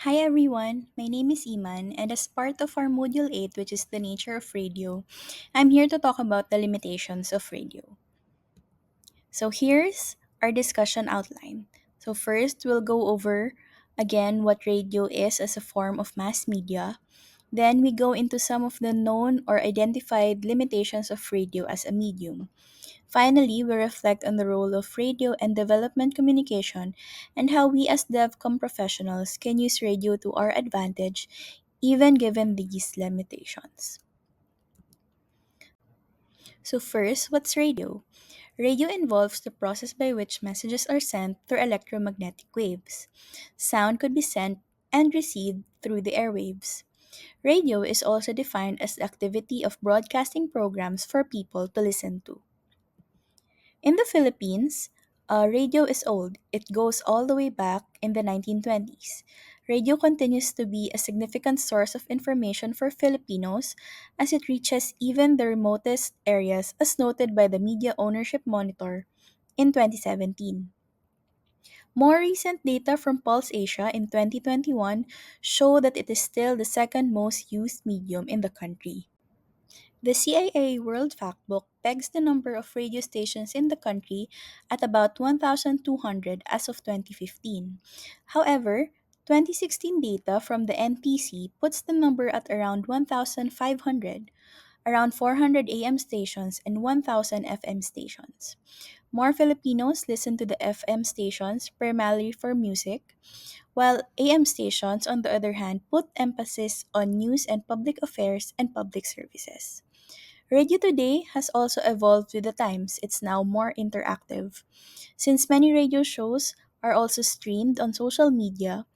Hi everyone, my name is Iman, and as part of our Module 8, which is the nature of radio, I'm here to talk about the limitations of radio. So here's our discussion outline. So first, we'll go over again what radio is as a form of mass media. Then we go into some of the known or identified limitations of radio as a medium. Finally, we reflect on the role of radio and development communication and how we as DevCom professionals can use radio to our advantage even given these limitations. So first, what's radio? Radio involves the process by which messages are sent through electromagnetic waves. Sound could be sent and received through the airwaves. Radio is also defined as the activity of broadcasting programs for people to listen to. In the Philippines, radio is old. It goes all the way back in the 1920s. Radio continues to be a significant source of information for Filipinos as it reaches even the remotest areas, as noted by the Media Ownership Monitor in 2017. More recent data from Pulse Asia in 2021 show that it is still the second most used medium in the country. The CIA World Factbook pegs the number of radio stations in the country at about 1,200 as of 2015. However, 2016 data from the NTC puts the number at around 1,500, around 400 AM stations and 1,000 FM stations. More Filipinos listen to the FM stations primarily for music, while AM stations, on the other hand, put emphasis on news and public affairs and public services. Radio today has also evolved with the times. It's now more interactive. Since many radio shows are also streamed on social media,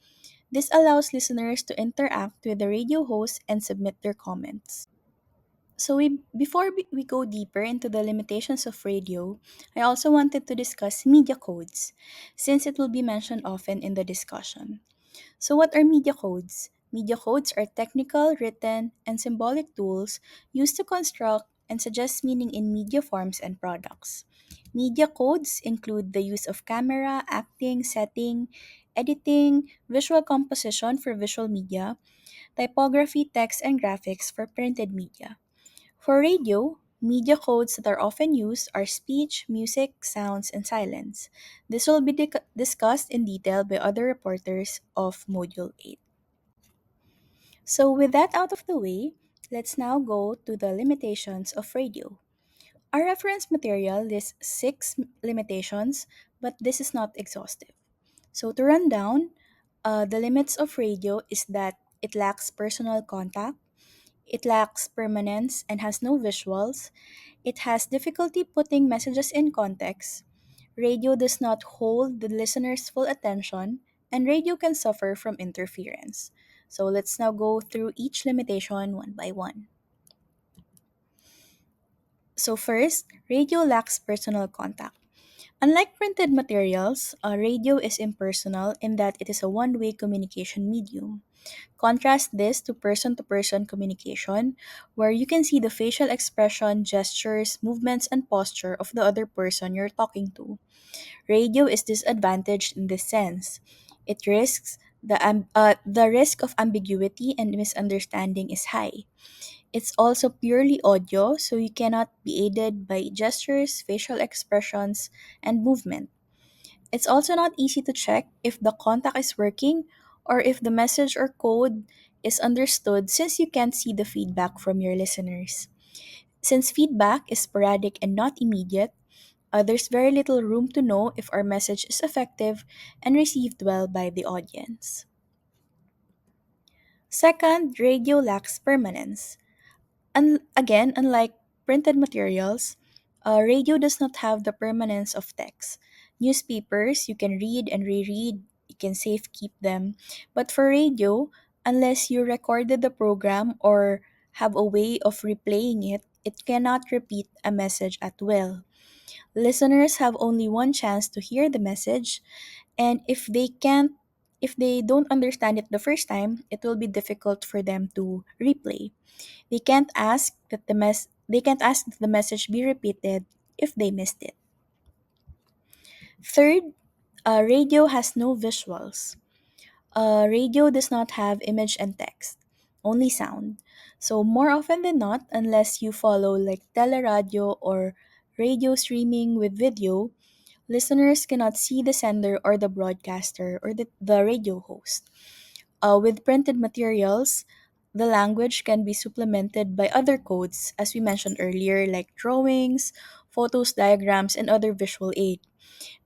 this allows listeners to interact with the radio host and submit their comments. Before we go deeper into the limitations of radio, I also wanted to discuss media codes, since it will be mentioned often in the discussion. So, what are media codes? Media codes are technical, written, and symbolic tools used to construct and suggest meaning in media forms and products. Media codes include the use of camera, acting, setting, editing, visual composition for visual media, typography, text, and graphics for printed media. For radio, media codes that are often used are speech, music, sounds, and silence. This will be discussed in detail by other reporters of Module 8. So, with that out of the way, let's now go to the limitations of radio. Our reference material lists six limitations, but this is not exhaustive. So, to run down, the limits of radio is that it lacks personal contact, it lacks permanence and has no visuals, it has difficulty putting messages in context. Radio does not hold the listener's full attention, and radio can suffer from interference. So let's now go through each limitation one by one. So, first, radio lacks personal contact. Unlike printed materials, radio is impersonal in that it is a one way communication medium. Contrast this to person communication, where you can see the facial expression, gestures, movements, and posture of the other person you're talking to. Radio is disadvantaged in this sense. It risks the risk of ambiguity and misunderstanding is high. It's also purely audio, so you cannot be aided by gestures, facial expressions, and movement. It's also not easy to check if the contact is working or if the message or code is understood since you can't see the feedback from your listeners. Since feedback is sporadic and not immediate, there's very little room to know if our message is effective and received well by the audience. Second, radio lacks permanence. Again, unlike printed materials, radio does not have the permanence of text. Newspapers, you can read and reread, you can safe keep them. But for radio, unless you recorded the program or have a way of replaying it, it cannot repeat a message at will. Listeners have only one chance to hear the message, and if they don't understand it the first time, it will be difficult for them to replay. They can't ask that the message be repeated if they missed it. Third, radio has no visuals. Radio does not have image and text, only sound. So, more often than not, unless you follow like teleradio or radio streaming with video, listeners cannot see the sender or the broadcaster or the radio host. With printed materials, the language can be supplemented by other codes, as we mentioned earlier, like drawings, photos, diagrams, and other visual aid.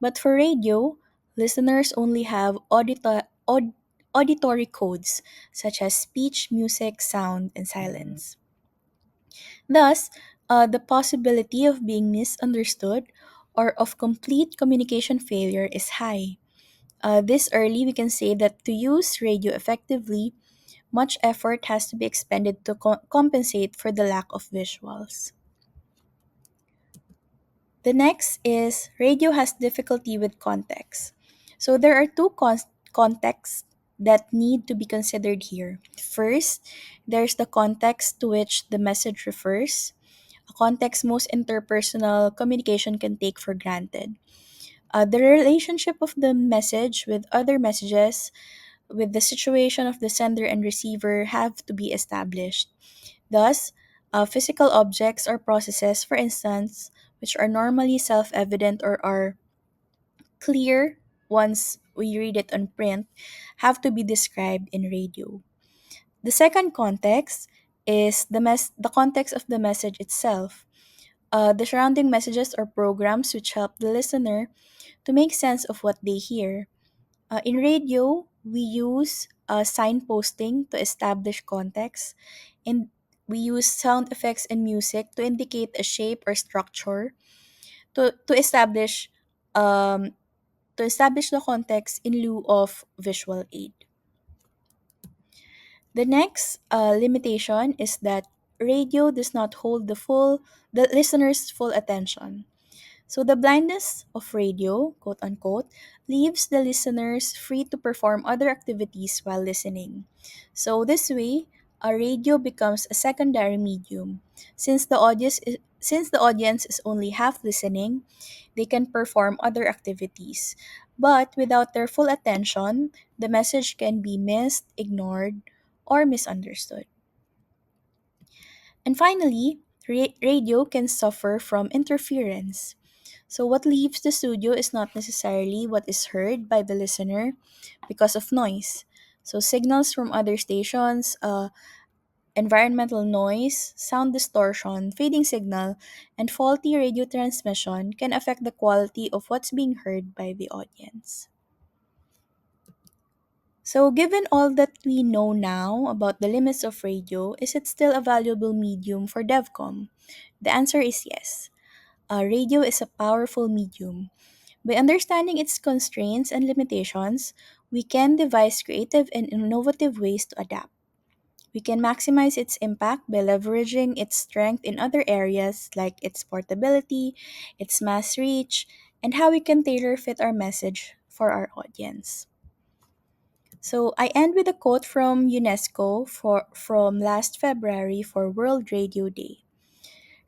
But for radio, listeners only have auditory codes such as speech, music, sound, and silence. Thus, the possibility of being misunderstood or of complete communication failure is high. This early, we can say that to use radio effectively, much effort has to be expended to compensate for the lack of visuals. The next is radio has difficulty with context. So there are two contexts that need to be considered here. First, there's the context to which the message refers, a context most interpersonal communication can take for granted. The relationship of the message with other messages, with the situation of the sender and receiver, have to be established. Thus, physical objects or processes, for instance, which are normally self evident or are clear once we read it on print, have to be described in radio. The second context is the context of the message itself. The surrounding messages or programs which help the listener to make sense of what they hear. In radio, we use signposting to establish context, and we use sound effects and music to indicate a shape or structure to establish um, the context in lieu of visual aid. The next limitation is that radio does not hold the listener's full attention. So the blindness of radio, quote unquote, leaves the listeners free to perform other activities while listening. So this way, a radio becomes a secondary medium. Since the audience is only half listening, they can perform other activities. But without their full attention, the message can be missed, ignored, or misunderstood. And finally, radio can suffer from interference. So, what leaves the studio is not necessarily what is heard by the listener because of noise. So, signals from other stations, environmental noise, sound distortion, fading signal, and faulty radio transmission can affect the quality of what's being heard by the audience. So, given all that we know now about the limits of radio, is it still a valuable medium for DevCom? The answer is yes. Radio is a powerful medium. By understanding its constraints and limitations, we can devise creative and innovative ways to adapt. We can maximize its impact by leveraging its strength in other areas like its portability, its mass reach, and how we can tailor fit our message for our audience. So I end with a quote from UNESCO from last February for World Radio Day.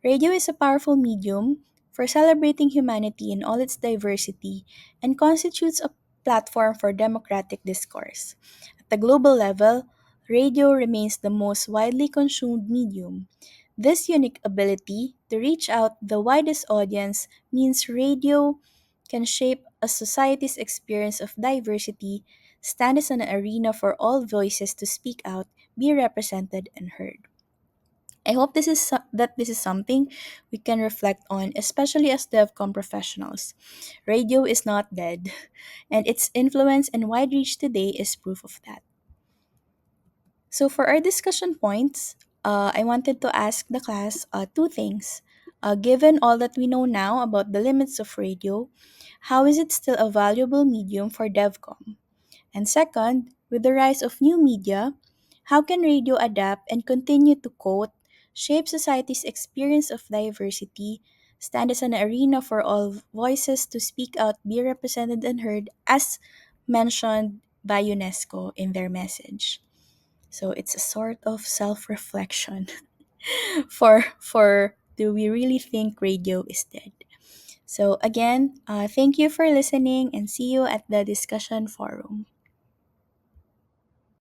Radio is a powerful medium for celebrating humanity in all its diversity and constitutes a platform for democratic discourse. At the global level, radio remains the most widely consumed medium. This unique ability to reach out the widest audience means radio can shape a society's experience of diversity, stand as an arena for all voices to speak out, be represented, and heard. I hope this is something we can reflect on, especially as DevCom professionals. Radio is not dead, and its influence and wide reach today is proof of that. So for our discussion points, I wanted to ask the class two things. Given all that we know now about the limits of radio, how is it still a valuable medium for DevCom? And second, with the rise of new media, how can radio adapt and continue to quote, shape society's experience of diversity, stand as an arena for all voices to speak out, be represented, and heard, as mentioned by UNESCO in their message? So it's a sort of self-reflection for do we really think radio is dead? So again, thank you for listening and see you at the discussion forum.